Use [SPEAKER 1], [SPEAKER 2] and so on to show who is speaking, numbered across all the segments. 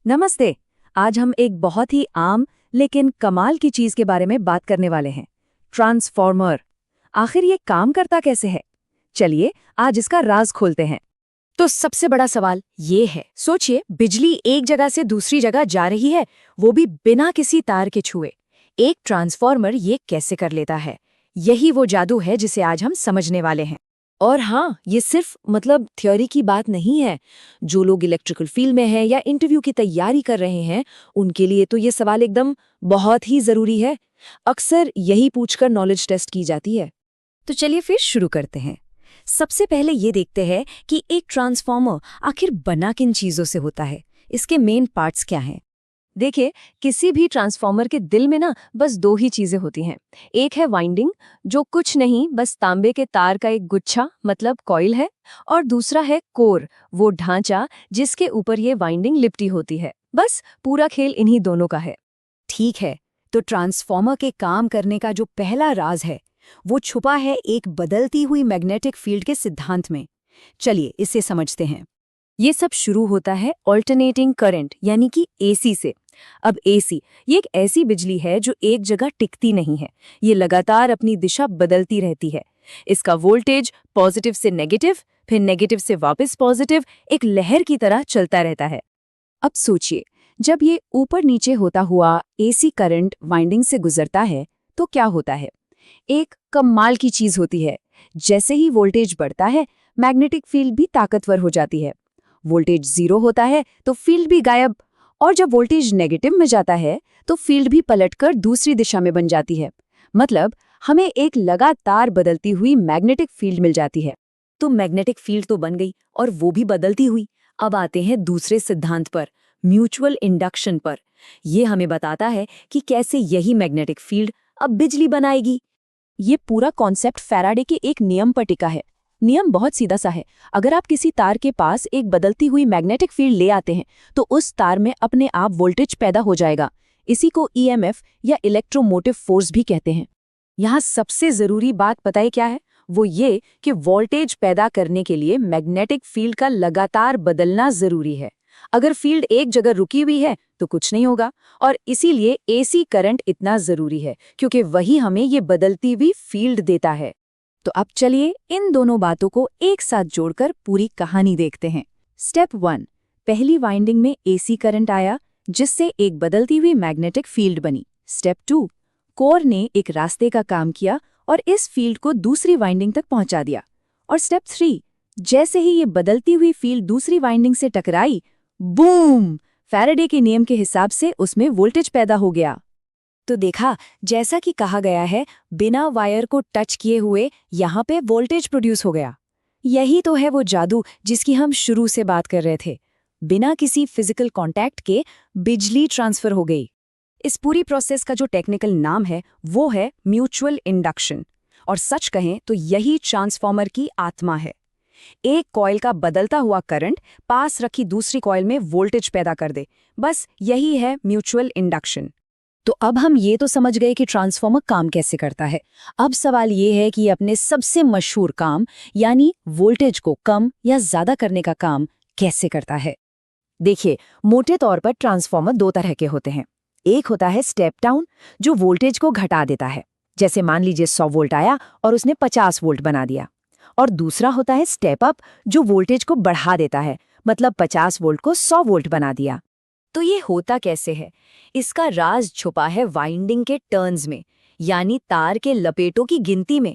[SPEAKER 1] नमस्ते। आज हम एक बहुत ही आम लेकिन कमाल की चीज के बारे में बात करने वाले हैं, ट्रांसफॉर्मर। आखिर ये काम करता कैसे है? चलिए आज इसका राज खोलते हैं।
[SPEAKER 2] तो सबसे बड़ा सवाल ये है, सोचिए बिजली एक जगह से दूसरी जगह जा रही है, वो भी बिना किसी तार के छुए। एक ट्रांसफॉर्मर ये कैसे कर लेता है? यही वो जादू है जिसे आज हम समझने वाले हैं।
[SPEAKER 1] और हाँ, ये सिर्फ थ्योरी की बात नहीं है। जो लोग इलेक्ट्रिकल फील्ड में हैं या इंटरव्यू की तैयारी कर रहे हैं, उनके लिए तो ये सवाल एकदम बहुत ही जरूरी है। अक्सर यही पूछकर नॉलेज टेस्ट की जाती है।
[SPEAKER 2] तो चलिए फिर शुरू करते हैं। सबसे पहले ये देखते हैं कि एक ट्रांसफॉर्मर आखिर बना किन चीजों से होता है, इसके मेन पार्ट्स क्या हैं।
[SPEAKER 1] देखिए, किसी भी ट्रांसफॉर्मर के दिल में ना बस दो ही चीजें होती हैं। एक है वाइंडिंग, जो कुछ नहीं बस तांबे के तार का एक गुच्छा कॉइल है। और दूसरा है कोर, वो ढांचा जिसके ऊपर ये वाइंडिंग लिपटी होती है। बस पूरा खेल इन्हीं दोनों का है।
[SPEAKER 2] ठीक है, तो ट्रांसफॉर्मर के काम करने का जो पहला राज है वो छुपा है एक बदलती हुई मैग्नेटिक फील्ड के सिद्धांत में। चलिए इसे समझते हैं।
[SPEAKER 1] ये सब शुरू होता है ऑल्टरनेटिंग करंट यानी कि एसी से। अब एसी ये एक ऐसी बिजली है जो एक जगह टिकती नहीं है। ये लगातार अपनी दिशा बदलती रहती है। इसका वोल्टेज पॉजिटिव से नेगेटिव, फिर नेगेटिव से वापस पॉजिटिव, एक लहर की तरह चलता रहता है। अब सोचिए, जब ये ऊपर नीचे होता हुआ एसी करंट वाइंडिंग से गुजरता है तो क्या होता है? एक कमाल की चीज होती है। जैसे ही वोल्टेज बढ़ता है, मैग्नेटिक फील्ड भी ताकतवर हो जाती है। वोल्टेज 0 होता है तो फील्ड भी गायब, और जब वोल्टेज नेगेटिव में जाता है तो फील्ड भी पलटकर दूसरी दिशा में बन जाती है। हमें एक लगातार बदलती हुई मैग्नेटिक फील्ड मिल जाती है।
[SPEAKER 2] तो मैग्नेटिक फील्ड तो बन गई और वो भी बदलती हुई। अब आते हैं दूसरे सिद्धांत पर, म्यूचुअल इंडक्शन पर। ये हमें बताता है कि कैसे यही मैग्नेटिक फील्ड अब बिजली बनाएगी।
[SPEAKER 1] ये पूरा कॉन्सेप्ट फैराडे के एक नियम पर टिका है। नियम बहुत सीधा सा है। अगर आप किसी तार के पास एक बदलती हुई मैग्नेटिक फील्ड ले आते हैं तो उस तार में अपने आप वोल्टेज पैदा हो जाएगा। इसी को ईएमएफ या इलेक्ट्रोमोटिव फोर्स भी कहते हैं। यहाँ सबसे जरूरी बात पता है क्या है? वो ये कि वोल्टेज पैदा करने के लिए मैग्नेटिक फील्ड का लगातार बदलना जरूरी है। अगर फील्ड एक जगह रुकी हुई है तो कुछ नहीं होगा, और इसीलिए एसी करंट इतना जरूरी है, क्योंकि वही हमें ये बदलती हुई फील्ड देता है। तो अब चलिए इन दोनों बातों को एक साथ जोड़कर पूरी कहानी देखते हैं। स्टेप 1, पहली वाइंडिंग में एसी करंट आया जिससे एक बदलती हुई मैग्नेटिक फील्ड बनी। स्टेप 2, कोर ने एक रास्ते का काम किया और इस फील्ड को दूसरी वाइंडिंग तक पहुंचा दिया। और स्टेप 3, जैसे ही ये बदलती हुई फील्ड दूसरी वाइंडिंग से टकराई, बूम, फैराडे के नियम के हिसाब से उसमें वोल्टेज पैदा हो गया।
[SPEAKER 2] तो देखा, जैसा कि कहा गया है, बिना वायर को टच किए हुए यहाँ पे वोल्टेज प्रोड्यूस हो गया। यही तो है वो जादू जिसकी हम शुरू से बात कर रहे थे। बिना किसी फिजिकल कांटेक्ट के बिजली ट्रांसफर हो गई। इस पूरी प्रोसेस का जो टेक्निकल नाम है वो है म्यूचुअल इंडक्शन। और सच कहें तो यही ट्रांसफॉर्मर की आत्मा है। एक कॉइल का बदलता हुआ करंट पास रखी दूसरी कॉइल में वोल्टेज पैदा कर दे। बस यही है म्यूचुअल इंडक्शन। तो अब हम ये तो समझ गए कि ट्रांसफॉर्मर काम कैसे करता है। अब सवाल ये है कि अपने सबसे मशहूर काम यानी वोल्टेज को कम या ज्यादा करने का काम कैसे करता है।
[SPEAKER 1] देखिए, मोटे तौर पर ट्रांसफॉर्मर दो तरह के होते हैं। एक होता है स्टेप डाउन, जो वोल्टेज को घटा देता है। जैसे मान लीजिए 100 वोल्ट आया और उसने 50 वोल्ट बना दिया। और दूसरा होता है स्टेप अप, जो वोल्टेज को बढ़ा देता है, 50 वोल्ट को 100 वोल्ट बना दिया।
[SPEAKER 2] तो ये होता कैसे है? इसका राज छुपा है वाइंडिंग के टर्न्स में, यानी तार के लपेटों की गिनती में।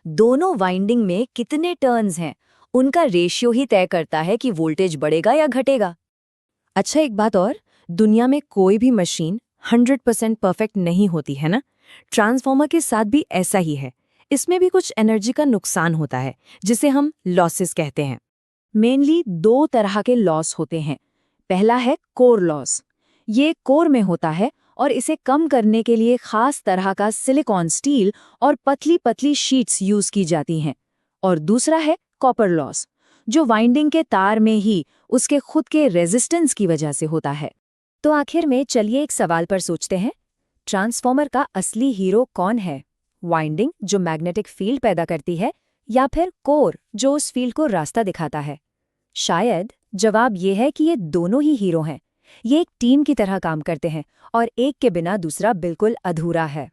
[SPEAKER 2] दोनों वाइंडिंग में कितने टर्न्स हैं, उनका रेशियो ही तय करता है कि वोल्टेज बढ़ेगा या घटेगा।
[SPEAKER 1] अच्छा, एक बात और, दुनिया में कोई भी मशीन 100% परफेक्ट नहीं होती है ना। ट्रांसफॉर्मर के साथ भी ऐसा ही है। इसमें भी कुछ एनर्जी का नुकसान होता है, जिसे हम लॉसेस कहते हैं। मेनली दो तरह के लॉस होते हैं। पहला है कोर लॉस। ये कोर में होता है और इसे कम करने के लिए खास तरह का सिलिकॉन स्टील और पतली पतली शीट्स यूज की जाती हैं। और दूसरा है कॉपर लॉस, जो वाइंडिंग के तार में ही उसके खुद के रेजिस्टेंस की वजह से होता है।
[SPEAKER 2] तो आखिर में चलिए एक सवाल पर सोचते हैं। ट्रांसफॉर्मर का असली हीरो कौन है? वाइंडिंग जो मैग्नेटिक फील्ड पैदा करती है, या फिर कोर जो उस फील्ड को रास्ता दिखाता है? शायद जवाब ये है कि ये दोनों ही हीरो हैं, ये एक टीम की तरह काम करते हैं और एक के बिना दूसरा बिल्कुल अधूरा है।